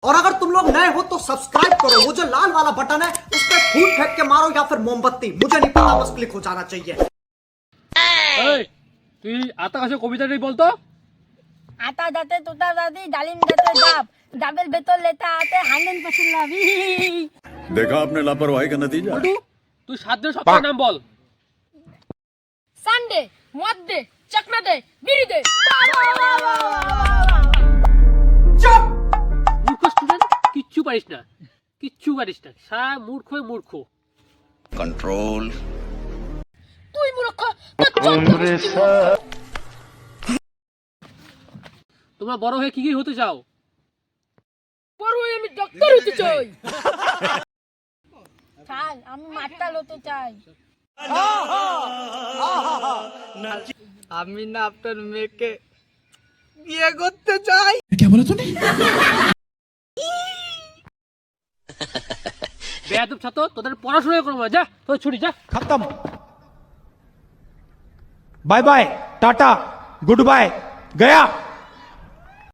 और अगर तुम लोग नए हो तो सब्सक्राइब करो, वो जो लाल वाला बटन है उस पर फूट फेंक के मारो या फिर मोमबत्ती, मुझे नहीं पता, बस क्लिक हो जाना चाहिए। তুই আতা গাছের কবিতাটাই বলতো। আতা দাঁতে তোতা দাদি ডালিম গাছে ডাব ডাবের ভেতর লেটা আছে 100% লাভ। देखा आपने लापरवाही का नतीजा। বল্টু, তুই 7 দিনের সপ্তাহের নাম বল। সানডে মদ দে চকনা দে বিড়ি দে। মূর্খ স্টুডেন্ট, কিচ্ছু পারিস না, কিচ্ছু পারিস না, সারা মূর্খই মূর্খ। कंट्रोल। তুই মূর্খ তোর চোখ। তোমরা বড় হয়ে কি কি হতে চাও? বড় হয়ে আমি ডাক্তার হতে চাই। স্যার আমি মাতাল হতে চাই। আমি না আপনার মেয়েকে বিয়ে করতে চাই। বেয়াদব ছাত্র, তোদের পড়াশোনা করবো না, যা তোর ছুটি, যা। खत्म। Bye bye, tata, goodbye, गया।